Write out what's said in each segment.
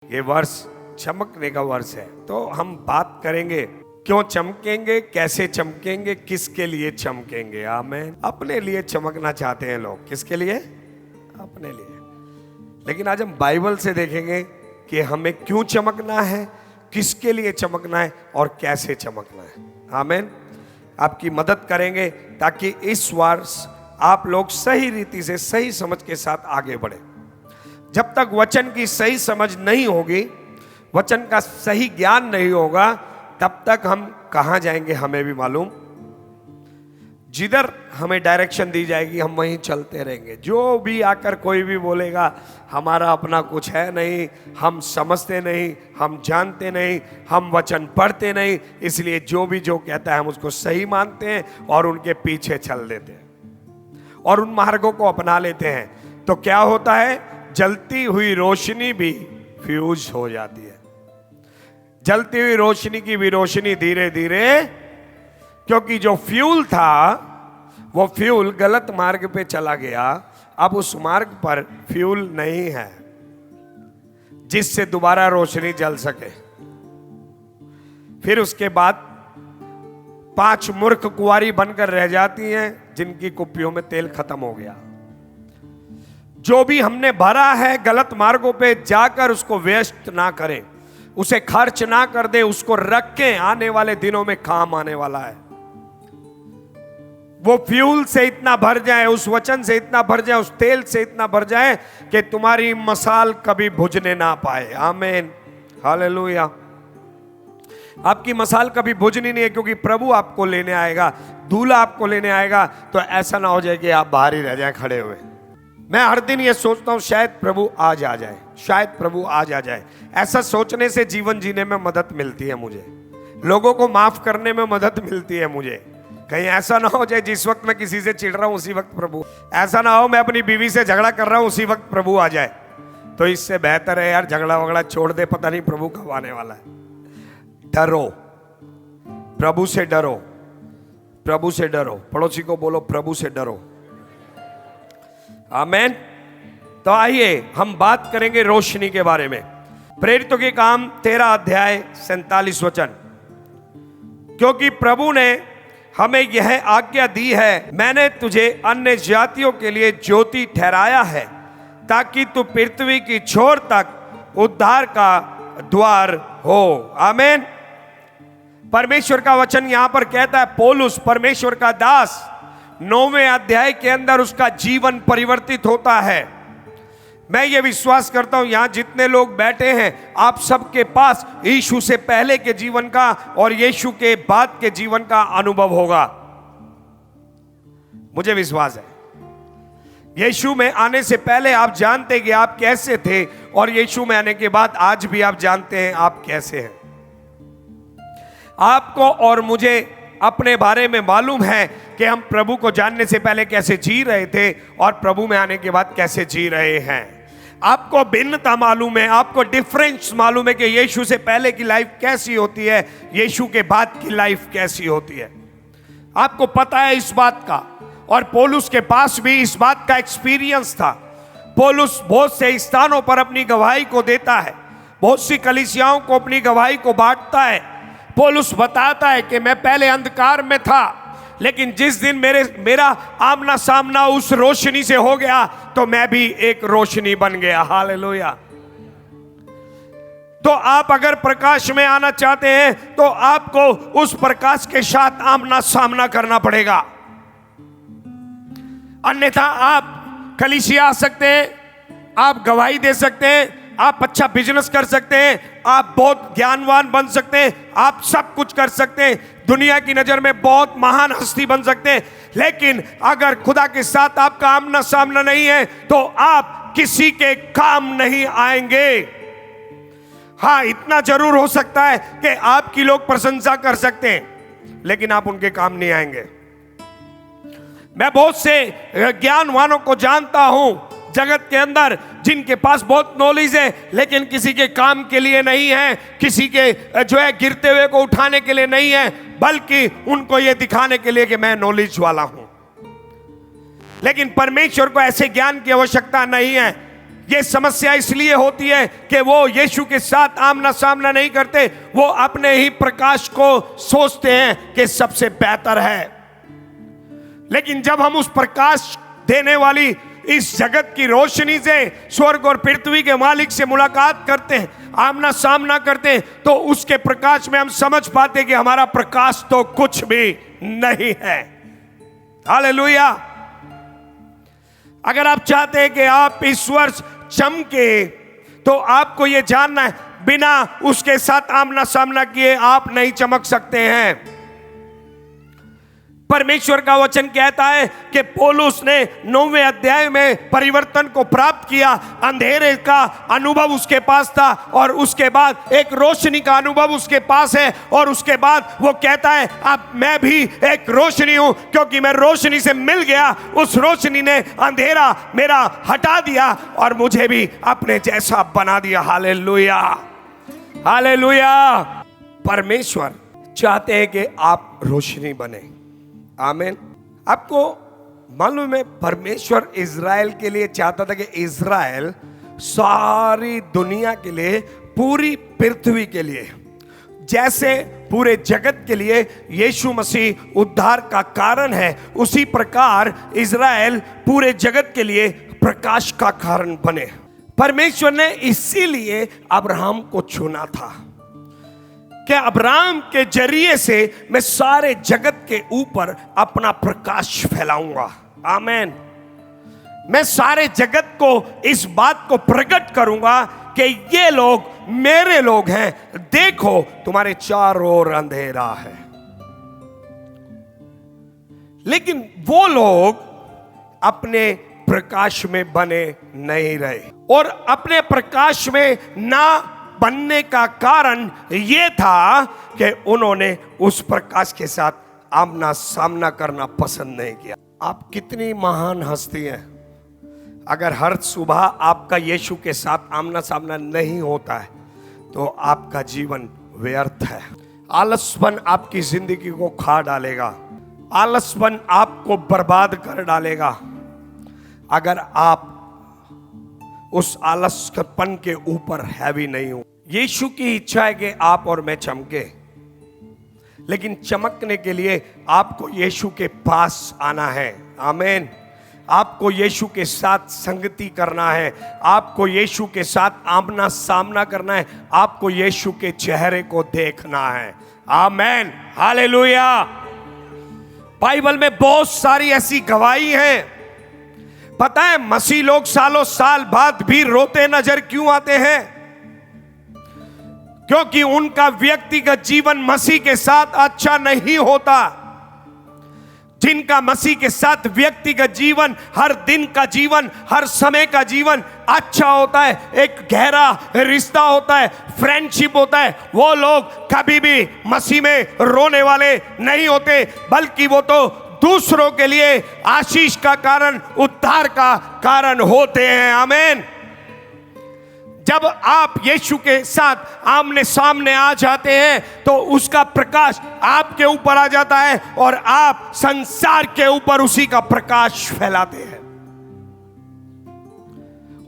ये वर्ष चमकने का वर्ष है, तो हम बात करेंगे क्यों चमकेंगे, कैसे चमकेंगे, किसके लिए चमकेंगे। आमीन। अपने लिए चमकना चाहते हैं लोग। किसके लिए? अपने लिए। लेकिन आज हम बाइबल से देखेंगे कि हमें क्यों चमकना है, किसके लिए चमकना है और कैसे चमकना है। आमीन। आपकी मदद करेंगे ताकि इस वर्ष आप लोग सही रीति से, सही समझ के साथ आगे बढ़े। जब तक वचन की सही समझ नहीं होगी, वचन का सही ज्ञान नहीं होगा, तब तक हम कहां जाएंगे हमें भी मालूम। जिधर हमें डायरेक्शन दी जाएगी हम वहीं चलते रहेंगे। जो भी आकर कोई भी बोलेगा हमारा अपना कुछ है नहीं, हम समझते नहीं, हम जानते नहीं, हम वचन पढ़ते नहीं, इसलिए जो भी जो कहता है हम उसको सही मानते हैं और उनके पीछे चल देते हैं और उन मार्गों को अपना लेते हैं। तो क्या होता है, जलती हुई रोशनी भी फ्यूज हो जाती है। जलती हुई रोशनी की भी रोशनी धीरे धीरे, क्योंकि जो फ्यूल था वो फ्यूल गलत मार्ग पे चला गया। अब उस मार्ग पर फ्यूल नहीं है जिससे दोबारा रोशनी जल सके। फिर उसके बाद 5 मूर्ख कुंवारी बनकर रह जाती हैं जिनकी कुप्पियों में तेल खत्म हो गया। जो भी हमने भरा है गलत मार्गों पे जाकर उसको वेस्ट ना करें, उसे खर्च ना कर दे, उसको रखें, आने वाले दिनों में काम आने वाला है। वो फ्यूल से इतना भर जाए, उस वचन से इतना भर जाए, उस तेल से इतना भर जाए कि तुम्हारी मसाल कभी बुझने ना पाए। आमीन, हालेलुया। आपकी मसाल कभी बुझनी नहीं है, क्योंकि प्रभु आपको लेने आएगा, दूल्हा आपको लेने आएगा। तो ऐसा ना हो जाए कि आप बाहर ही रह जाए खड़े हुए। मैं हर दिन ये सोचता हूं शायद प्रभु आज आ जाए, शायद प्रभु आज आ जाए। ऐसा सोचने से जीवन जीने में मदद मिलती है मुझे, लोगों को माफ करने में मदद मिलती है मुझे। कहीं ऐसा ना हो जाए जिस वक्त मैं किसी से चिढ़ रहा हूं उसी वक्त प्रभु, ऐसा ना हो मैं अपनी बीवी से झगड़ा कर रहा हूं उसी वक्त प्रभु आ जाए। तो इससे बेहतर है यार झगड़ा वगड़ा छोड़ दे, पता नहीं प्रभु कब आने वाला है। डरो, प्रभु से डरो, प्रभु से डरो। पड़ोसी को बोलो प्रभु से डरो। आमीन। तो आइए हम बात करेंगे रोशनी के बारे में। प्रेरितों के काम 13 अध्याय 47 वचन। क्योंकि प्रभु ने हमें यह आज्ञा दी है, मैंने तुझे अन्य जातियों के लिए ज्योति ठहराया है, ताकि तू पृथ्वी की छोर तक उद्धार का द्वार हो। आमीन। परमेश्वर का वचन यहां पर कहता है, पौलुस परमेश्वर का दास 9वें अध्याय के अंदर उसका जीवन परिवर्तित होता है। मैं ये विश्वास करता हूं यहां जितने लोग बैठे हैं आप सबके पास यीशु से पहले के जीवन का और यीशु के बाद के जीवन का अनुभव होगा। मुझे विश्वास है यीशु में आने से पहले आप जानते कि आप कैसे थे, और यीशु में आने के बाद आज भी आप जानते हैं आप कैसे हैं। आपको और मुझे अपने बारे में मालूम है कि हम प्रभु को जानने से पहले कैसे जी रहे थे और प्रभु में आने के बाद कैसे जी रहे हैं। आपको भिन्नता मालूम है, आपको डिफरेंस मालूम है कि यीशु से पहले की लाइफ कैसी होती है, यीशु के बाद की लाइफ कैसी होती है। आपको पता है इस बात का, और पौलुस के पास भी इस बात का एक्सपीरियंस था। पौलुस बहुत से स्थानों पर अपनी गवाही को देता है, बहुत सी कलीसियाओं को अपनी गवाही को बांटता है। पौलुस बताता है कि मैं पहले अंधकार में था, लेकिन जिस दिन मेरा आमना सामना उस रोशनी से हो गया तो मैं भी एक रोशनी बन गया। हालेलुया। तो आप अगर प्रकाश में आना चाहते हैं तो आपको उस प्रकाश के साथ आमना सामना करना पड़ेगा, अन्यथा आप कलीसिया आ सकते हैं, आप गवाही दे सकते हैं, आप अच्छा बिजनेस कर सकते हैं, आप बहुत ज्ञानवान बन सकते हैं, आप सब कुछ कर सकते हैं, दुनिया की नजर में बहुत महान हस्ती बन सकते हैं, लेकिन अगर खुदा के साथ आपका आमना सामना नहीं है तो आप किसी के काम नहीं आएंगे। हाँ, इतना जरूर हो सकता है कि आपकी लोग प्रशंसा कर सकते हैं, लेकिन आप उनके काम नहीं आएंगे। मैं बहुत से ज्ञानवानों को जानता हूं जगत के अंदर जिनके पास बहुत नॉलेज है, लेकिन किसी के काम के लिए नहीं है, किसी के जो है गिरते हुए को उठाने के लिए नहीं है, बल्कि उनको यह दिखाने के लिए कि मैं नॉलेज वाला हूं। लेकिन परमेश्वर को ऐसे ज्ञान की आवश्यकता नहीं है। ये समस्या इसलिए होती है कि वो यीशु के साथ आमना सामना नहीं करते, वो अपने ही प्रकाश को सोचते हैं कि सबसे बेहतर है। लेकिन जब हम उस प्रकाश देने वाली इस जगत की रोशनी से स्वर्ग और पृथ्वी के मालिक से मुलाकात करते हैं, आमना सामना करते हैं, तो उसके प्रकाश में हम समझ पाते कि हमारा प्रकाश तो कुछ भी नहीं है। हालेलुया। अगर आप चाहते हैं कि आप इस वर्ष चमके, तो आपको यह जानना है, बिना उसके साथ आमना सामना किए आप नहीं चमक सकते हैं। परमेश्वर का वचन कहता है कि पौलुस ने 9वें अध्याय में परिवर्तन को प्राप्त किया। अंधेरे का अनुभव उसके पास था और उसके बाद एक रोशनी का अनुभव उसके पास है, और उसके बाद वो कहता है अब मैं भी एक रोशनी हूं, क्योंकि मैं रोशनी से मिल गया। उस रोशनी ने अंधेरा मेरा हटा दिया और मुझे भी अपने जैसा बना दिया। Hallelujah, hallelujah. परमेश्वर चाहते हैं कि आप रोशनी बने। आमीन। आपको मालूम है, परमेश्वर इज़राइल के लिए चाहता था कि इज़राइल सारी दुनिया के लिए, पूरी पृथ्वी के लिए, जैसे पूरे जगत के लिए यीशु मसीह उद्धार का कारण है, उसी प्रकार इज़राइल पूरे जगत के लिए प्रकाश का कारण बने। परमेश्वर ने इसीलिए अब्राहम को चुना था कि अब्राहम के जरिए से मैं सारे जगत के ऊपर अपना प्रकाश फैलाऊंगा। आमीन। मैं सारे जगत को इस बात को प्रकट करूंगा कि ये लोग मेरे लोग हैं। देखो, तुम्हारे चारों ओर अंधेरा है। लेकिन वो लोग अपने प्रकाश में बने नहीं रहे, और अपने प्रकाश में ना बनने का कारण यह था कि उन्होंने उस प्रकाश के साथ आमना सामना करना पसंद नहीं किया। आप कितनी महान हस्ती हैं, अगर हर सुबह आपका यीशु के साथ आमना सामना नहीं होता है तो आपका जीवन व्यर्थ है। आलसपन आपकी जिंदगी को खा डालेगा, आलसपन आपको बर्बाद कर डालेगा। अगर आप उस आलसपन के ऊपर हैवी नहीं हो। यीशु की इच्छा है कि आप और मैं चमके, लेकिन चमकने के लिए आपको यीशु के पास आना है। आमीन। आपको यीशु के साथ संगति करना है, आपको यीशु के साथ आमना सामना करना है, आपको यीशु के चेहरे को देखना है। आमीन, हालेलुया। बाइबल में बहुत सारी ऐसी गवाही हैं। पता है मसीह लोग सालों साल बाद भी रोते नजर क्यों आते हैं? क्योंकि उनका व्यक्तिगत जीवन मसीह के साथ अच्छा नहीं होता। जिनका मसीह के साथ व्यक्तिगत जीवन, हर दिन का जीवन, हर समय का जीवन अच्छा होता है, एक गहरा रिश्ता होता है, फ्रेंडशिप होता है, वो लोग कभी भी मसीह में रोने वाले नहीं होते, बल्कि वो तो दूसरों के लिए आशीष का कारण, उद्धार का कारण होते हैं। आमीन। जब आप यीशु के साथ आमने सामने आ जाते हैं तो उसका प्रकाश आपके ऊपर आ जाता है और आप संसार के ऊपर उसी का प्रकाश फैलाते हैं।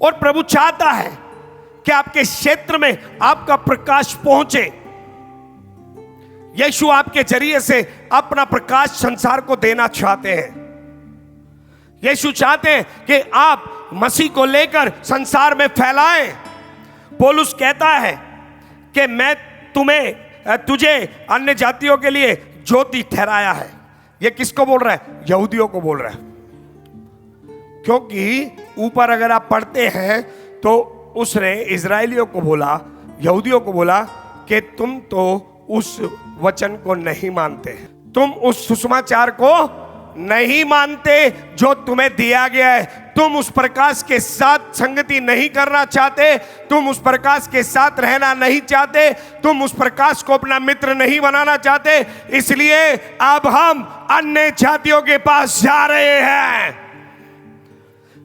और प्रभु चाहता है कि आपके क्षेत्र में आपका प्रकाश पहुंचे। यीशु आपके जरिए से अपना प्रकाश संसार को देना चाहते हैं। यीशु चाहते हैं कि आप मसीह को लेकर संसार में फैलाएं। पौलुस कहता है कि मैं तुझे अन्य जातियों के लिए ज्योति ठहराया है। ये किसको बोल रहा है? यहूदियों को बोल रहा है। क्योंकि ऊपर अगर आप पढ़ते हैं तो उसने इजरायलियों को बोला, यहूदियों को बोला कि तुम तो उस वचन को नहीं मानते, तुम उस सुसमाचार को नहीं मानते जो तुम्हें दिया गया है, तुम उस प्रकाश के साथ संगति नहीं करना चाहते, तुम उस प्रकाश के साथ रहना नहीं चाहते, तुम उस प्रकाश को अपना मित्र नहीं बनाना चाहते। इसलिए अब हम अन्य जातियों के पास जा रहे हैं,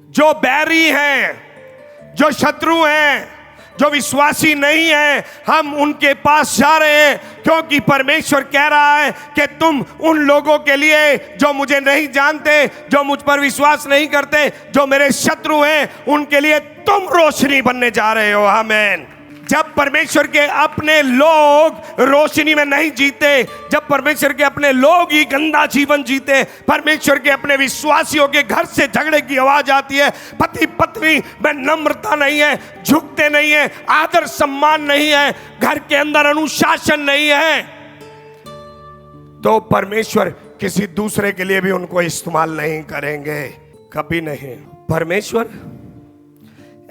जो बैरी हैं, जो शत्रु हैं, जो विश्वासी नहीं है, हम उनके पास जा रहे हैं, क्योंकि परमेश्वर कह रहा है कि तुम उन लोगों के लिए जो मुझे नहीं जानते, जो मुझ पर विश्वास नहीं करते, जो मेरे शत्रु हैं, उनके लिए तुम रोशनी बनने जा रहे हो। आमीन। जब परमेश्वर के अपने लोग रोशनी में नहीं जीते, जब परमेश्वर के अपने लोग ही गंदा जीवन जीते, परमेश्वर के अपने विश्वासियों के घर से झगड़े की आवाज आती है, पति पत्नी में नम्रता नहीं है, झुकते नहीं है, आदर सम्मान नहीं है, घर के अंदर अनुशासन नहीं है, तो परमेश्वर किसी दूसरे के लिए भी उनको इस्तेमाल नहीं करेंगे, कभी नहीं। परमेश्वर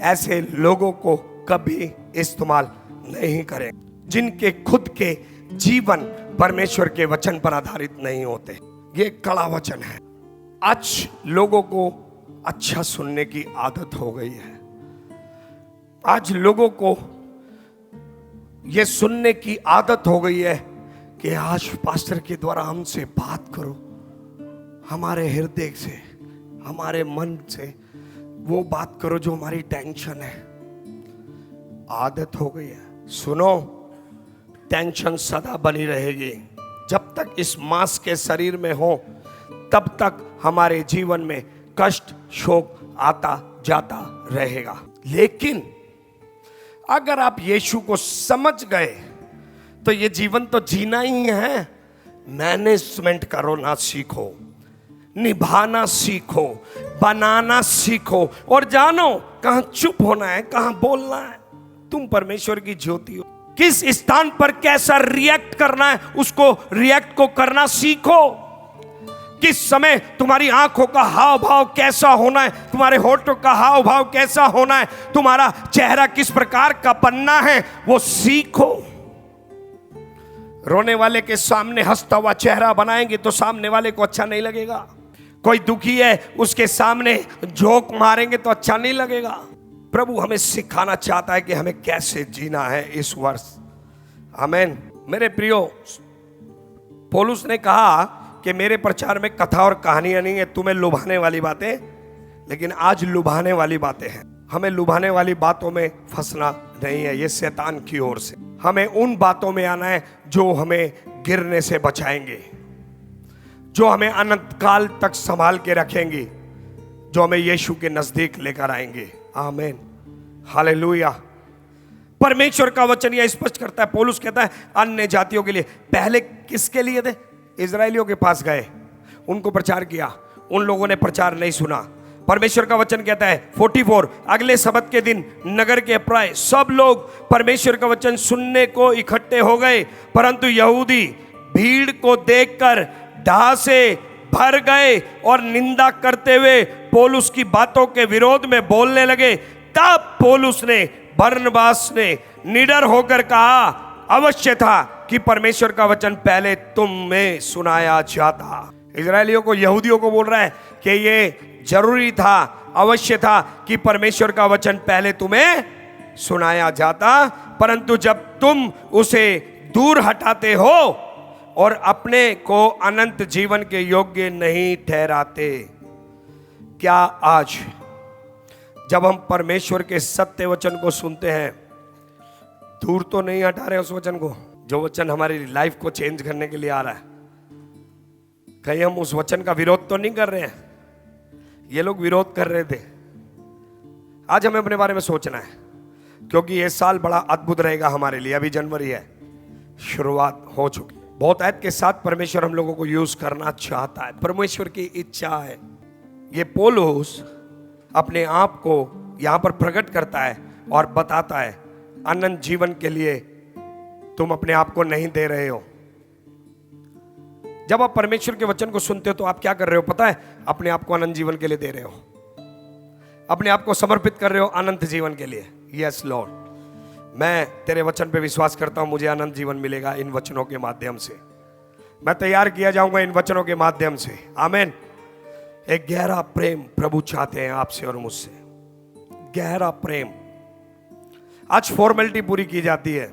ऐसे लोगों को कभी इस्तेमाल नहीं करें जिनके खुद के जीवन परमेश्वर के वचन पर आधारित नहीं होते। ये कड़ा वचन है। आज लोगों को अच्छा सुनने की आदत हो गई है। आज लोगों को ये सुनने की आदत हो गई है कि आज पास्टर के द्वारा हमसे बात करो, हमारे हृदय से, हमारे मन से वो बात करो जो हमारी टेंशन है। आदत हो गई है। सुनो, टेंशन सदा बनी रहेगी। जब तक इस मांस के शरीर में हो तब तक हमारे जीवन में कष्ट शोक आता जाता रहेगा। लेकिन अगर आप यीशु को समझ गए तो ये जीवन तो जीना ही है। मैनेजमेंट करो ना सीखो, निभाना सीखो, बनाना सीखो, और जानो कहां चुप होना है, कहां बोलना है। तुम परमेश्वर की ज्योति हो। किस स्थान पर कैसा रिएक्ट करना है, उसको रिएक्ट को करना सीखो। किस समय तुम्हारी आंखों का हाव भाव कैसा होना है, तुम्हारे होठों का हाव भाव कैसा होना है, तुम्हारा चेहरा किस प्रकार का बनना है, वो सीखो। रोने वाले के सामने हंसता हुआ चेहरा बनाएंगे तो सामने वाले को अच्छा नहीं लगेगा। कोई दुखी है, उसके सामने जोक मारेंगे तो अच्छा नहीं लगेगा। प्रभु हमें सिखाना चाहता है कि हमें कैसे जीना है इस वर्ष। आमीन। मेरे प्रियो, पौलुस ने कहा कि मेरे प्रचार में कथा और कहानियां नहीं है, तुम्हें लुभाने वाली बातें, लेकिन आज लुभाने वाली बातें हैं। हमें लुभाने वाली बातों में फंसना नहीं है, ये शैतान की ओर से। हमें उन बातों में आना है जो हमें गिरने से बचाएंगे, जो हमें अनंत काल तक संभाल के रखेंगी, जो हमें यीशु के नजदीक लेकर आएंगे। आमीन, हालेलुया। परमेश्वर का वचन यह स्पष्ट करता है। पौलुस कहता है अन्य जातियों के लिए। पहले किसके लिए थे? इजरायलियों के पास गए, उनको प्रचार किया, उन लोगों ने प्रचार नहीं सुना। परमेश्वर का वचन कहता है 44, अगले सबत के दिन नगर के प्राय सब लोग परमेश्वर का वचन सुनने को इकट्ठे हो गए, परंतु यहूदी भीड़ को देखकर डाह से भर गए और निंदा करते हुए पौलुस की बातों के विरोध में बोलने लगे। तब पौलुस ने, बरनबास ने निडर होकर कहा, अवश्य था कि परमेश्वर का वचन पहले तुम में सुनाया जाता। इजरायलियों को, यहूदियों को बोल रहा है कि ये जरूरी था, अवश्य था कि परमेश्वर का वचन पहले तुम्हें सुनाया जाता, परंतु जब तुम उसे दूर हटाते हो और अपने को अनंत जीवन के योग्य नहीं ठहराते। क्या आज जब हम परमेश्वर के सत्य वचन को सुनते हैं, दूर तो नहीं हटा रहे उस वचन को, जो वचन हमारी लाइफ को चेंज करने के लिए आ रहा है? कहीं हम उस वचन का विरोध तो नहीं कर रहे हैं? ये लोग विरोध कर रहे थे। आज हमें अपने बारे में सोचना है, क्योंकि ये साल बड़ा अद्भुत रहेगा हमारे लिए। अभी जनवरी है, शुरुआत हो चुकी। बहुत ऐत के साथ परमेश्वर हम लोगों को यूज करना चाहता है, परमेश्वर की इच्छा है। ये पौलुस अपने आप को यहां पर प्रकट करता है और बताता है, अनंत जीवन के लिए तुम अपने आप को नहीं दे रहे हो। जब आप परमेश्वर के वचन को सुनते हो तो आप क्या कर रहे हो पता है? अपने आप को अनंत जीवन के लिए दे रहे हो, अपने आप को समर्पित कर रहे हो अनंत जीवन के लिए। यस लॉर्ड, मैं तेरे वचन पे विश्वास करता हूं, मुझे अनंत जीवन मिलेगा इन वचनों के माध्यम से। मैं तैयार किया जाऊंगा इन वचनों के माध्यम से। आमीन। एक गहरा प्रेम प्रभु चाहते हैं आपसे और मुझसे, गहरा प्रेम। आज फॉर्मेलिटी पूरी की जाती है,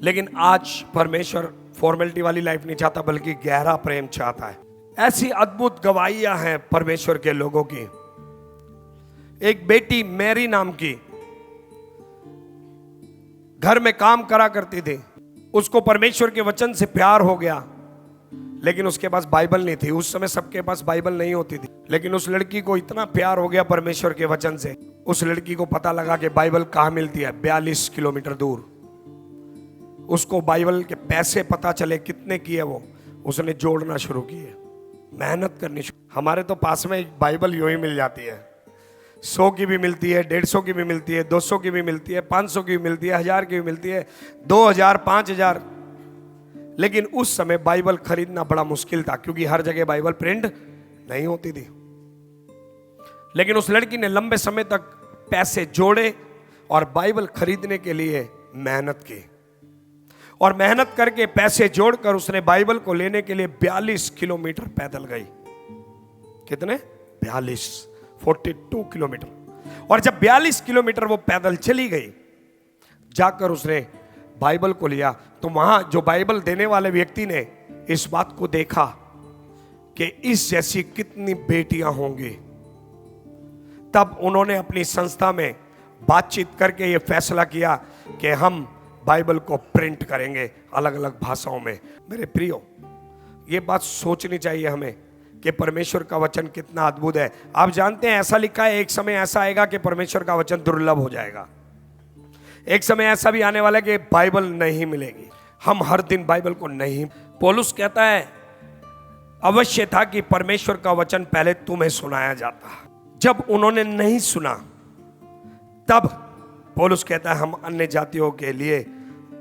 लेकिन आज परमेश्वर फॉर्मेलिटी वाली लाइफ नहीं चाहता, बल्कि गहरा प्रेम चाहता है। ऐसी अद्भुत गवाहियां हैं परमेश्वर के लोगों की। एक बेटी मैरी नाम की, घर में काम करा करती थी, उसको परमेश्वर के वचन से प्यार हो गया, लेकिन उसके पास बाइबल नहीं थी। उस समय सबके पास बाइबल नहीं होती थी, लेकिन उस लड़की को इतना प्यार हो गया परमेश्वर के वचन से, उस लड़की को पता लगा कि बाइबल कहाँ मिलती है, 42 किलोमीटर दूर। उसको बाइबल के पैसे पता चले कितने किए, वो उसने जोड़ना शुरू किए, मेहनत करनी शुरू। हमारे तो पास में बाइबल यूं ही मिल जाती है, 100 की भी मिलती है, 150 की भी मिलती है, 200 की भी मिलती है, 500 की भी मिलती है, 1000 की भी मिलती है, 2000, 5000। लेकिन उस समय बाइबल खरीदना बड़ा मुश्किल था, क्योंकि हर जगह बाइबल प्रिंट नहीं होती थी। लेकिन उस लड़की ने लंबे समय तक पैसे जोड़े और बाइबल खरीदने के लिए मेहनत की, और मेहनत करके पैसे जोड़कर उसने बाइबल को लेने के लिए 42 किलोमीटर पैदल गई। कितने? 42 किलोमीटर। और जब 42 किलोमीटर वो पैदल चली गई, जाकर उसने बाइबल को लिया, तो वहां जो बाइबल देने वाले व्यक्ति ने इस बात को देखा कि इस जैसी कितनी बेटियां होंगी। तब उन्होंने अपनी संस्था में बातचीत करके यह फैसला किया कि हम बाइबल को प्रिंट करेंगे अलग अलग भाषाओं में। मेरे प्रियो, ये बात सोचनी चाहिए हमें कि परमेश्वर का वचन कितना अद्भुत है। आप जानते हैं, ऐसा लिखा है, एक समय ऐसा आएगा कि परमेश्वर का वचन दुर्लभ हो जाएगा। एक समय ऐसा भी आने वाला है कि बाइबल नहीं मिलेगी, हम हर दिन बाइबल को नहीं। पौलुस कहता है, अवश्य था कि परमेश्वर का वचन पहले तुम्हें सुनाया जाता। जब उन्होंने नहीं सुना, तब पौलुस कहता है, हम अन्य जातियों के लिए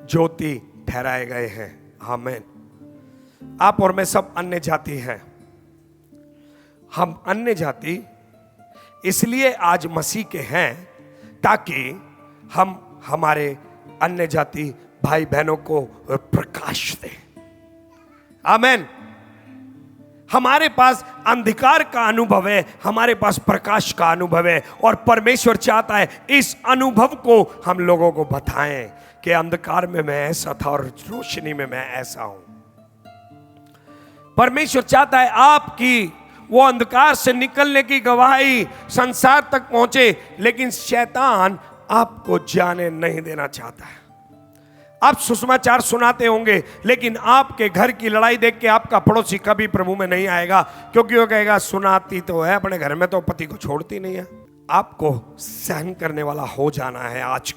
ज्योति ठहराए गए हैं। आमीन। आप और मैं सब अन्य जाति हैं। हम अन्य जाति इसलिए आज मसीह के हैं ताकि हम हमारे अन्य जाति भाई बहनों को प्रकाश दें। आमीन। हमारे पास अंधकार का अनुभव है, हमारे पास प्रकाश का अनुभव है, और परमेश्वर चाहता है इस अनुभव को हम लोगों को बताएं कि अंधकार में मैं ऐसा था और रोशनी में मैं ऐसा हूं। परमेश्वर चाहता है आपकी वो अंधकार से निकलने की गवाही संसार तक पहुंचे, लेकिन शैतान आपको जाने नहीं देना चाहता है। आप सुसमाचार सुनाते होंगे, लेकिन आपके घर की लड़ाई देख के आपका पड़ोसी कभी प्रभु में नहीं आएगा, क्योंकि वो कहेगा सुनाती तो है, अपने घर में तो पति को छोड़ती नहीं है। आपको सहन करने वाला हो जाना है। आज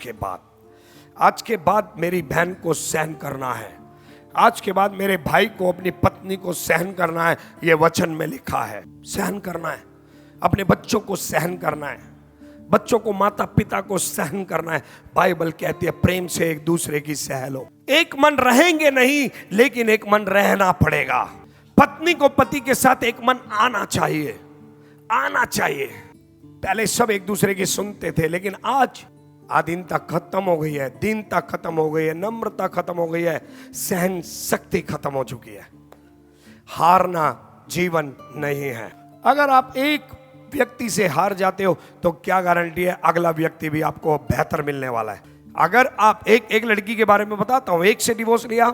के बाद मेरी बहन को सहन करना है, आज के बाद मेरे भाई को, अपनी पत्नी को सहन करना है। ये वचन में लिखा है, सहन करना है। अपने बच्चों को सहन करना है, बच्चों को, माता पिता को सहन करना है। बाइबल कहती है प्रेम से एक दूसरे की सह लो। एक मन रहेंगे नहीं, लेकिन एक मन रहना पड़ेगा। पत्नी को पति के साथ एक मन आना चाहिए, आना चाहिए। पहले सब एक दूसरे की सुनते थे, लेकिन आज आधीनता खत्म हो गई है, दीनता खत्म हो गई है, नम्रता खत्म हो गई है, सहन शक्ति खत्म हो चुकी है। हारना जीवन नहीं है। अगर आप एक व्यक्ति से हार जाते हो तो क्या गारंटी है अगला व्यक्ति भी आपको बेहतर मिलने वाला है। अगर आप एक लड़की के बारे में बताता हूं, एक से डिवोर्स लिया,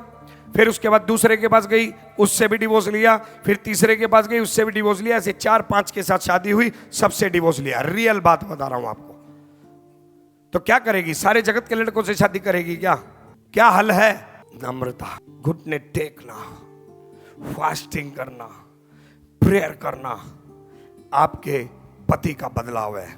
फिर उसके बाद दूसरे के पास गई, उससे भी डिवोर्स लिया, फिर तीसरे के पास गई, उससे भी डिवोर्स लिया, ऐसे 4-5 के साथ शादी हुई, सबसे डिवोर्स लिया। रियल बात बता रहा हूं आपको। तो क्या करेगी? सारे जगत के लड़कों से शादी करेगी क्या? क्या हल है? नम्रता, घुटने टेकना, फास्टिंग करना, प्रेयर करना। आपके पति का बदलाव है,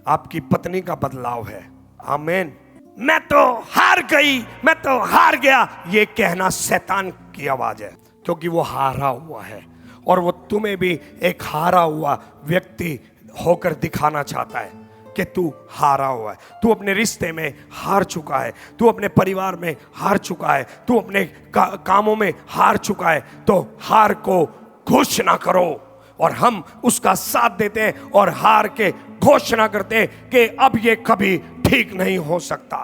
आपकी पत्नी का बदलाव है। आमीन। मैं तो हार गई, मैं तो हार गया, ये कहना शैतान की आवाज है, क्योंकि वो हारा हुआ है और वो तुम्हें भी एक हारा हुआ व्यक्ति होकर दिखाना चाहता है कि तू हारा हुआ है। तू अपने रिश्ते में हार चुका है, तू अपने परिवार में हार चुका है, तू अपने कामों में हार चुका है। तो हार को घोषणा करो, और हम उसका साथ देते हैं और हार के घोषणा करते हैं कि अब ये कभी ठीक नहीं हो सकता।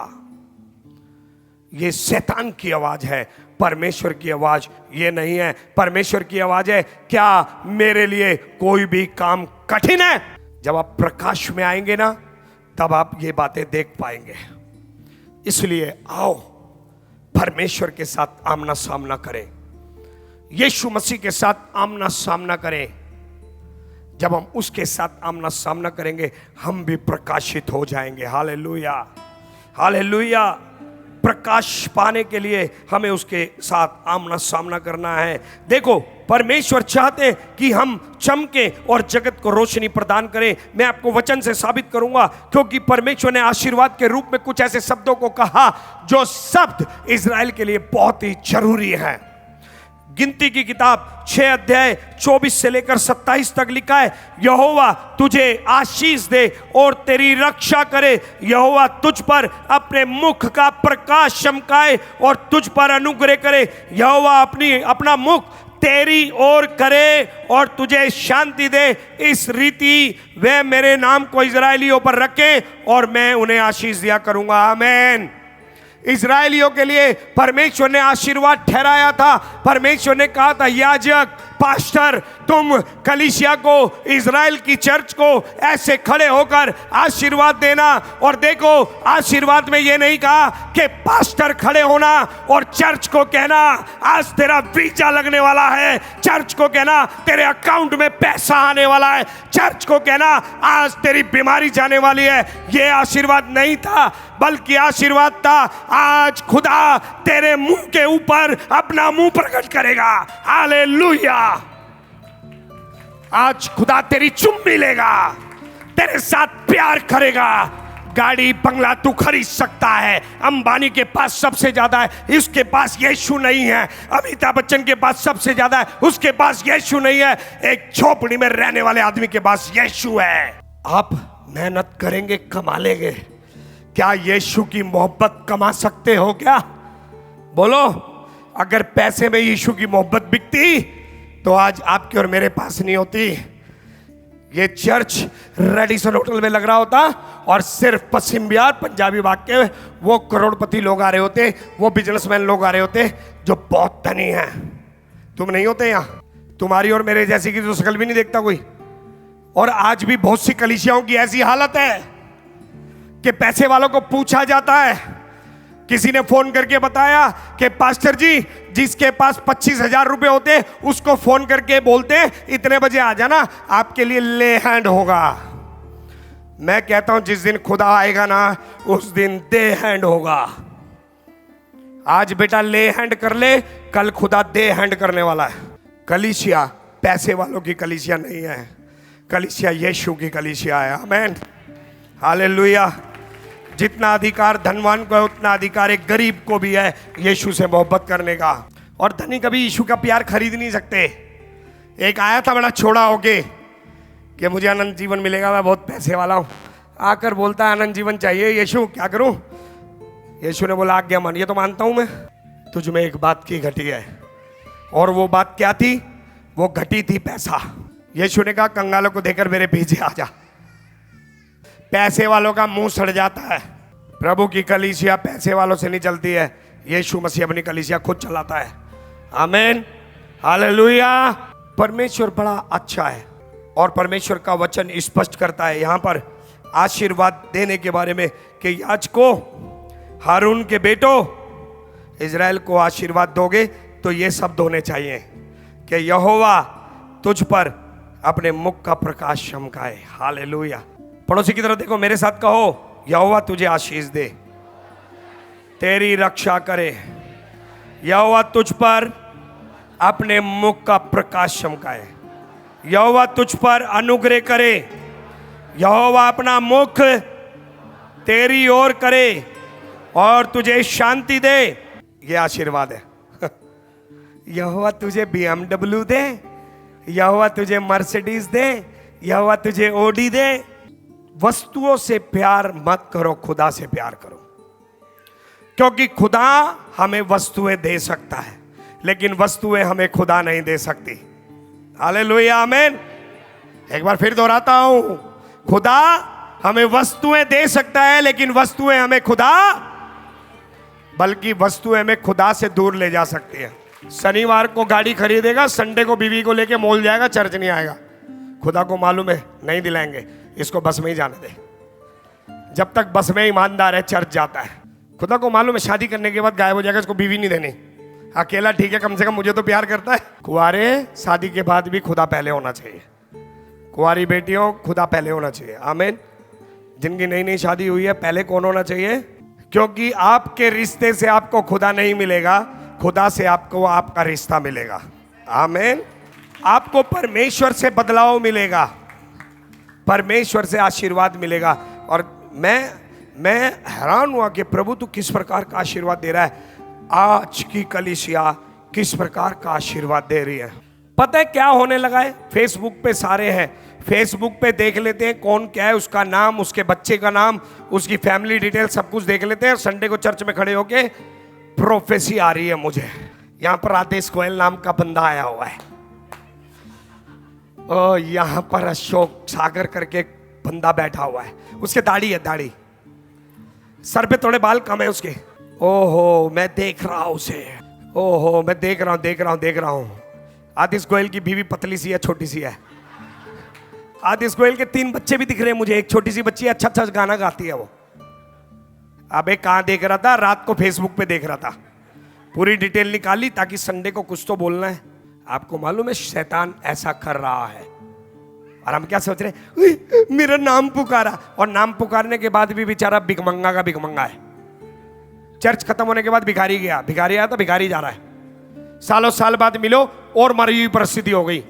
ये शैतान की आवाज है, परमेश्वर की आवाज ये नहीं है। परमेश्वर की आवाज है, क्या मेरे लिए कोई भी काम कठिन है? जब आप प्रकाश में आएंगे ना, तब आप ये बातें देख पाएंगे। इसलिए आओ परमेश्वर के साथ आमना सामना करें, यीशु मसीह के साथ आमना सामना करें। जब हम उसके साथ आमना सामना करेंगे, हम भी प्रकाशित हो जाएंगे। हालेलुया। हालेलुया। प्रकाश पाने के लिए हमें उसके साथ आमना सामना करना है। देखो, परमेश्वर चाहते हैं कि हम चमकें और जगत को रोशनी प्रदान करें। मैं आपको वचन से साबित करूंगा, क्योंकि परमेश्वर ने आशीर्वाद के रूप में कुछ ऐसे शब्दों को कहा जो शब्द इज़राइल के लिए बहुत ही जरूरी है। गिनती की किताब 6 अध्याय 24 से लेकर 27 तक लिखा है, यहोवा तुझे आशीष दे और तेरी रक्षा करे, यहोवा तुझ पर अपने मुख का प्रकाश चमकाए और तुझ पर अनुग्रह करे, यहोवा अपना मुख तेरी ओर करे और तुझे शांति दे। इस रीति वे मेरे नाम को इजरायलियों पर रखे और मैं उन्हें आशीष दिया करूंगा। आमीन। इजरायलियों के लिए परमेश्वर ने आशीर्वाद ठहराया था। परमेश्वर ने कहा था, याजक, पास्टर, तुम कलीसिया को, इजराइल की चर्च को ऐसे खड़े होकर आशीर्वाद देना। और देखो, आशीर्वाद में ये नहीं कहा कि पास्टर खड़े होना और चर्च को कहना आज तेरा वीजा लगने वाला है, चर्च को कहना तेरे अकाउंट में पैसा आने वाला है, चर्च को कहना आज तेरी बीमारी जाने वाली है। ये आशीर्वाद नहीं था, बल्कि आशीर्वाद था, आज खुदा तेरे मुंह के ऊपर अपना मुंह प्रकट करेगा। हालेलुया। आज खुदा तेरी चुम्मी लेगा, तेरे साथ प्यार करेगा। गाड़ी बंगला तू खरीद सकता है, अंबानी के पास सबसे ज्यादा है, इसके पास यीशु नहीं है। अमिताभ बच्चन के पास सबसे ज्यादा है, उसके पास यीशु नहीं है। एक झोपड़ी में रहने वाले आदमी के पास यीशु है। आप मेहनत करेंगे, कमा लेंगे। क्या यीशु की मोहब्बत कमा सकते हो क्या? बोलो। अगर पैसे में यीशु की मोहब्बत बिकती तो आज आपके और मेरे पास नहीं होती। ये चर्च रेडिसन होटल में लग रहा होता और सिर्फ पश्चिम बिहार, पंजाबी बाग के वो करोड़पति लोग आ रहे होते, वो बिजनेसमैन लोग आ रहे होते जो बहुत धनी हैं। तुम नहीं होते यहाँ। तुम्हारी और मेरे जैसी की तो शक्ल भी नहीं देखता कोई। और आज भी बहुत सी कलीसियाओं की ऐसी हालत है कि पैसे वालों को पूछा जाता है। किसी ने फोन करके बताया कि पास्टर जी, जिसके पास 25,000 रुपए होते उसको फोन करके बोलते इतने बजे आ जाना, आपके लिए ले हैंड होगा। मैं कहता हूं जिस दिन खुदा आएगा ना, उस दिन दे हैंड होगा। आज बेटा ले हैंड कर ले, कल खुदा दे हैंड करने वाला है। कलीसिया पैसे वालों की कलीसिया नहीं है, कलीसिया यीशु की कलीसिया है। आमीन। हालेलुया। जितना अधिकार धनवान को है, उतना अधिकार एक गरीब को भी है यीशु से मोहब्बत करने का। और धनी कभी यीशु का प्यार खरीद नहीं सकते। एक आया था बड़ा छोड़ा होके कि मुझे अनंत जीवन मिलेगा, मैं बहुत पैसे वाला हूं। आकर बोलता है अनंत जीवन चाहिए यीशु, क्या करूं? यीशु ने बोला आज्ञा मान। ये तो मानता हूं मैं, तुझ में एक बात की घटी है। और वो बात क्या थी? वो घटी थी पैसा। यीशु ने कहा कंगालों को देकर मेरे पीछे आ जा। पैसे वालों का मुंह सड़ जाता है। प्रभु की कलीसिया पैसे वालों से नहीं चलती है, यीशु मसीह अपनी कलीसिया खुद चलाता है। आमीन। हालेलुया। परमेश्वर बड़ा अच्छा है और परमेश्वर का वचन स्पष्ट करता है यहाँ पर आशीर्वाद देने के बारे में कि याजकों, हारून के बेटो, इजराइल को आशीर्वाद दोगे तो ये शब्द होने चाहिए कि यहोवा तुझ पर अपने मुख का प्रकाश चमकाए। हालेलुया। पड़ोसी की तरफ देखो, मेरे साथ कहो, यहोवा तुझे आशीष दे, तेरी रक्षा करे, यहोवा तुझ पर अपने मुख का प्रकाश चमकाए, यहोवा तुझ पर अनुग्रह करे, यहोवा अपना मुख तेरी ओर करे और तुझे शांति दे। ये आशीर्वाद है। यहोवा तुझे BMW दे, यहोवा तुझे मर्सिडीज दे, यहोवा तुझे ओडी दे। वस्तुओं से प्यार मत करो, खुदा से प्यार करो। क्योंकि खुदा हमें वस्तुएं दे सकता है, लेकिन वस्तुएं हमें खुदा नहीं दे सकती। हालेलुया। आमीन। एक बार फिर दोहराता हूं, खुदा हमें वस्तुएं दे सकता है, लेकिन वस्तुएं हमें खुदा, बल्कि वस्तुएं हमें खुदा से दूर ले जा सकती है। शनिवार को गाड़ी खरीदेगा, संडे को बीवी को लेके मॉल जाएगा, चर्च नहीं आएगा। खुदा को मालूम है नहीं दिलाएंगे, इसको बस में ही जाने दे। जब तक बस में ईमानदार है चर्च जाता है। खुदा को मालूम है शादी करने के बाद गायब हो जाएगा, इसको बीवी नहीं देनी। अकेला ठीक है, कम से कम मुझे तो प्यार करता है। कुंवारे, शादी के बाद भी खुदा पहले होना चाहिए। कुंवारी बेटियों, खुदा पहले होना चाहिए। आमीन। जिनकी नई नई शादी हुई है, पहले कौन होना चाहिए? क्योंकि आपके रिश्ते से आपको खुदा नहीं मिलेगा, खुदा से आपको आपका रिश्ता मिलेगा। आमीन। आपको परमेश्वर से बदलाव मिलेगा, परमेश्वर से आशीर्वाद मिलेगा। और मैं हैरान हुआ कि प्रभु तू किस प्रकार का आशीर्वाद दे रहा है। आज की कलीसिया किस प्रकार का आशीर्वाद दे रही है। पता है क्या होने लगा है? फेसबुक पे सारे हैं, फेसबुक पे देख लेते हैं कौन क्या है, उसका नाम, उसके बच्चे का नाम, उसकी फैमिली डिटेल सब कुछ देख लेते हैं। संडे को चर्च में खड़े होके प्रोफेसी आ रही है मुझे। यहां पर आदेश गोयल नाम का बंदा आया हुआ है, और यहां पर अशोक सागर करके एक बंदा बैठा हुआ है, उसके दाढ़ी है, दाढ़ी, सर पे थोड़े बाल कम है उसके। ओहो मैं देख रहा हूं उसे, ओहो मैं देख रहा हूं। आदिश गोयल की बीवी पतली सी है, छोटी सी है। आदिश गोयल के 3 बच्चे भी दिख रहे हैं मुझे, एक छोटी सी बच्ची है, अच्छा गाना गाती है वो। अबे कहां देख रहा था? रात को फेसबुक पे देख रहा था। पूरी डिटेल निकाली ताकि संडे को कुछ तो बोलना है। आपको मालूम है शैतान ऐसा कर रहा है, और हम क्या सोच रहे हैं? मेरा नाम पुकारा, और नाम पुकारने के बाद भी बेचारा भिखमंगा का भिखमंगा है। चर्च खत्म होने के बाद भिखारी गया, भिखारी आया तो भिखारी जा रहा है। सालों साल बाद मिलो और मरी हुई परिस्थिति हो गई,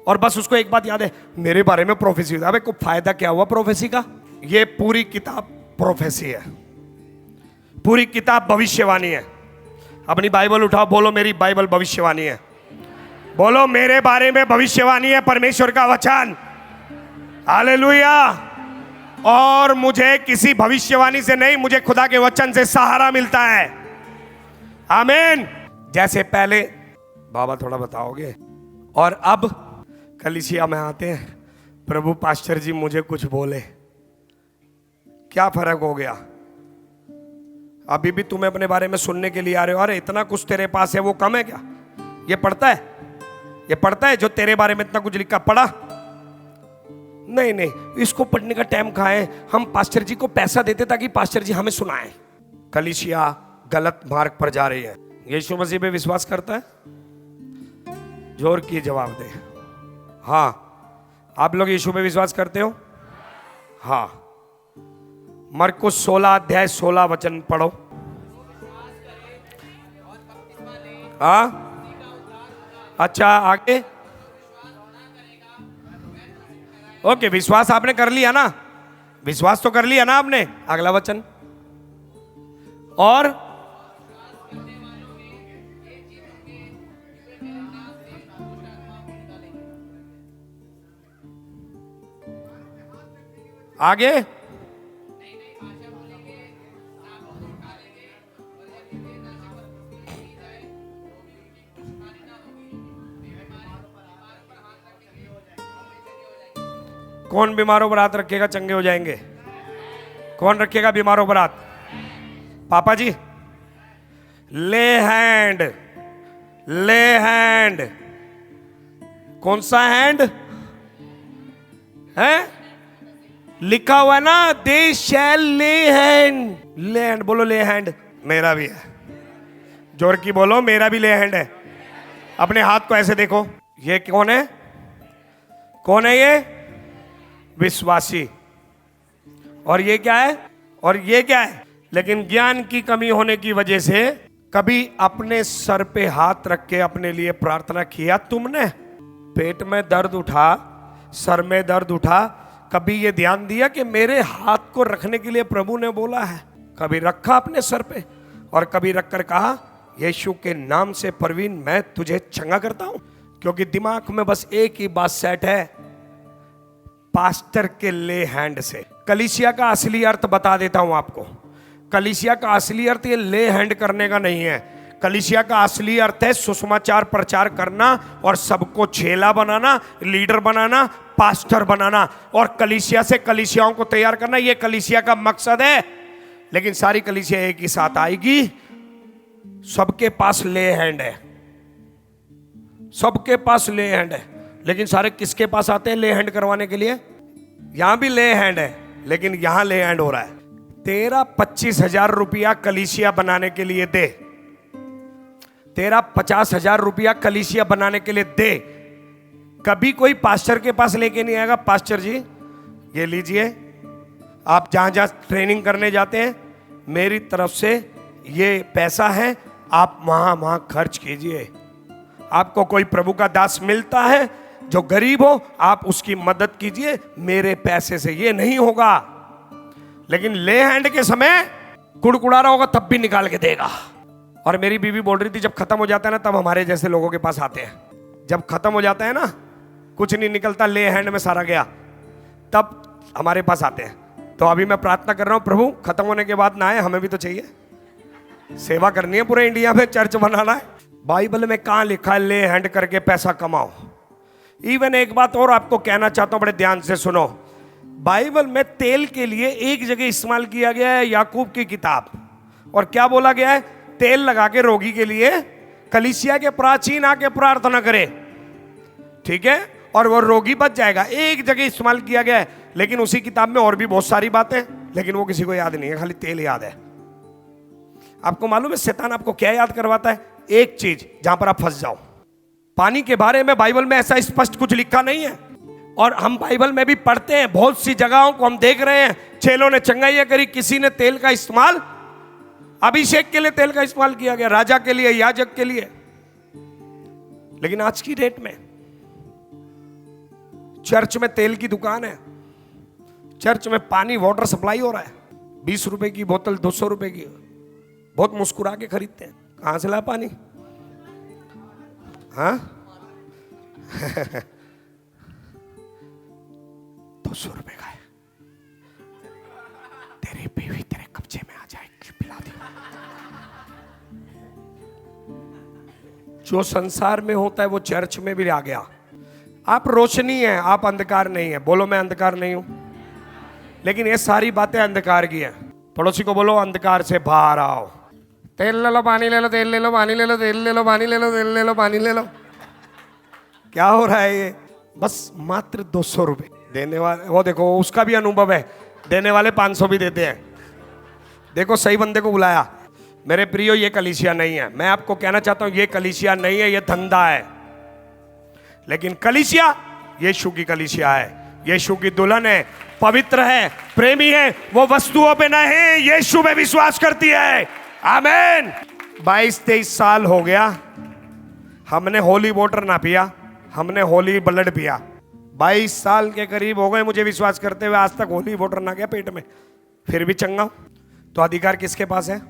और बस उसको एक बात याद है, मेरे बारे में प्रोफेसी। अबे को फायदा क्या हुआ प्रोफेसी का? ये पूरी किताब प्रोफेसी है, पूरी किताब भविष्यवाणी है। अपनी बाइबल उठाओ, बोलो मेरी बाइबल भविष्यवाणी है। बोलो मेरे बारे में भविष्यवाणी है, परमेश्वर का वचन। हालेलुया। और मुझे किसी भविष्यवाणी से नहीं, मुझे खुदा के वचन से सहारा मिलता है। आमीन। जैसे पहले बाबा थोड़ा बताओगे, और अब कलीसिया में आते हैं, प्रभु पास्टर जी मुझे कुछ बोले, क्या फर्क हो गया? अभी भी तुम्हें अपने बारे में सुनने के लिए आ रहे हो। अरे इतना कुछ तेरे पास है, वो कम है क्या? ये पढ़ता है, ये पढ़ता है जो तेरे बारे में इतना कुछ लिखा, पढ़ा? नहीं, इसको पढ़ने का टाइम कहाँ है? हम पास्टर जी को पैसा देते ताकि पास्टर जी हमें सुनाए। कलीसिया गलत मार्ग पर जा रही है। यीशु मसीह पे विश्वास करता है? जोर की जवाब दे। हाँ, आप लोग यीशु पे विश्वास करते हो? हाँ। मरकुस 16 अध्याय 16 वचन पढ़ो। हाँ, अच्छा आगे। ओके, विश्वास आपने कर लिया ना, विश्वास तो कर लिया ना आपने। अगला वचन, और आगे कौन बीमारों पर हाथ रखेगा चंगे हो जाएंगे? कौन रखेगा बीमारों पर हाथ? पापा जी। ले हैंड, ले हैंड। कौन सा हैंड है? लिखा हुआ ना, दे शैल ले हैंड। ले हैंड बोलो, ले हैंड। मेरा भी है, जोर की बोलो, मेरा भी ले हैंड है। अपने हाथ को ऐसे देखो। ये कौन है? कौन है ये? विश्वासी। और ये क्या है? और ये क्या है? लेकिन ज्ञान की कमी होने की वजह से कभी अपने सर पे हाथ रख के अपने लिए प्रार्थना किया तुमने? पेट में दर्द उठा, सर में दर्द उठा, कभी ये ध्यान दिया कि मेरे हाथ को रखने के लिए प्रभु ने बोला है? कभी रखा अपने सर पे, और कभी रखकर कहा यीशु के नाम से परवीन मैं तुझे चंगा करता हूं? क्योंकि दिमाग में बस एक ही बात सेट है, पास्टर के ले हैंड से। कलीसिया का असली अर्थ बता देता हूं आपको। कलीसिया का असली अर्थ ये ले हैंड करने का नहीं है। कलीसिया का असली अर्थ है सुसमाचार प्रचार करना और सबको चेला बनाना, लीडर बनाना, पास्टर बनाना, और कलीसिया से कलीसियाओं को तैयार करना। ये कलीसिया का मकसद है। लेकिन सारी कलीसिया एक ही साथ आएगी, सबके पास ले हैंड है, सबके पास ले हैंड है। लेकिन सारे किसके पास आते हैं ले हैंड करवाने के लिए? यहां भी ले हैंड है, लेकिन यहां ले हैंड हो रहा है। तेरा 25,000 रुपया कलीसिया बनाने के लिए दे, तेरा 50,000 रुपया कलीसिया बनाने के लिए दे। कभी कोई पास्टर के पास लेके नहीं आएगा, पास्टर जी ये लीजिए, आप जहां जहां ट्रेनिंग करने जाते हैं मेरी तरफ से ये पैसा है, आप वहां वहां खर्च कीजिए। आपको कोई प्रभु का दास मिलता है जो गरीब हो, आप उसकी मदद कीजिए, मेरे पैसे से ये नहीं होगा। लेकिन ले हैंड के समय कुड़कुड़ा रहा होगा तब भी निकाल के देगा। और मेरी बीवी बोल रही थी जब खत्म हो जाता है ना तब हमारे जैसे लोगों के पास आते हैं। जब खत्म हो जाता है ना, कुछ नहीं निकलता, ले हैंड में सारा गया, तब हमारे पास आते हैं। तो अभी मैं प्रार्थना कर रहा हूं, प्रभु खत्म होने के बाद ना आए, हमें भी तो चाहिए, सेवा करनी है, पूरे इंडिया में चर्च बनाना है। बाइबल में कहां लिखा है ले हैंड करके पैसा कमाओ? इवन एक बात और आपको कहना चाहता हूं, बड़े ध्यान से सुनो। बाइबल में तेल के लिए एक जगह इस्तेमाल किया गया है, याकूब की किताब, और क्या बोला गया है? तेल लगा के रोगी के लिए कलीसिया के प्राचीन आके प्रार्थना करे, ठीक है, और वो रोगी बच जाएगा। एक जगह इस्तेमाल किया गया है, लेकिन उसी किताब में और भी बहुत सारी बातें, लेकिन वो किसी को याद नहीं है, खाली तेल याद है। आपको मालूम है शैतान आपको क्या याद करवाता है? एक चीज जहां पर आप फंस जाओ। पानी के बारे में बाइबल में ऐसा स्पष्ट कुछ लिखा नहीं है, और हम बाइबल में भी पढ़ते हैं, बहुत सी जगहों को हम देख रहे हैं, चेलों ने चंगाइयां करी, किसी ने तेल का इस्तेमाल, अभिषेक के लिए तेल का इस्तेमाल किया गया, राजा के लिए, याजक के लिए। लेकिन आज की डेट में चर्च में तेल की दुकान है, चर्च में पानी वाटर सप्लाई हो रहा है, 20 रुपए की बोतल, 200 रुपए की, बहुत मुस्कुरा के खरीदते हैं। कहां से ला पानी? हाँ 200 रुपए का है, तेरी बीवी तेरे कब्जे में आ जाए, पिला दी। जो संसार में होता है वो चर्च में भी आ गया। आप रोशनी है, आप अंधकार नहीं है। बोलो मैं अंधकार नहीं हूं, लेकिन ये सारी बातें अंधकार की है। पड़ोसी को बोलो अंधकार से बाहर आओ। तेल ले लो, पानी ले लो, तेल ले लो, पानी ले लो, तेल ले लो, पानी ले लो, तेल ले लो, पानी ले लो। क्या हो रहा है ये? बस मात्र 200 रुपए देने वाले, वो देखो उसका भी अनुभव है, देने वाले 500 भी देते हैं। देखो सही बंदे को बुलाया। मेरे प्रियो, ये कलीसिया नहीं है। मैं आपको कहना चाहता हूं ये कलीसिया नहीं है, ये धंधा है। लेकिन कलीसिया यीशु की कलीसिया है, यीशु की दुल्हन है, पवित्र है, प्रेमी है, वो वस्तुओं पे नहीं यीशु में विश्वास करती है। आमीन। 22-23 साल हो गया हमने होली वाटर ना पिया, हमने होली ब्लड पिया। 22 साल के करीब हो गए मुझे विश्वास करते हुए, आज तक होली वाटर ना गया पेट में, फिर भी चंगा हूं। तो अधिकार किसके पास है?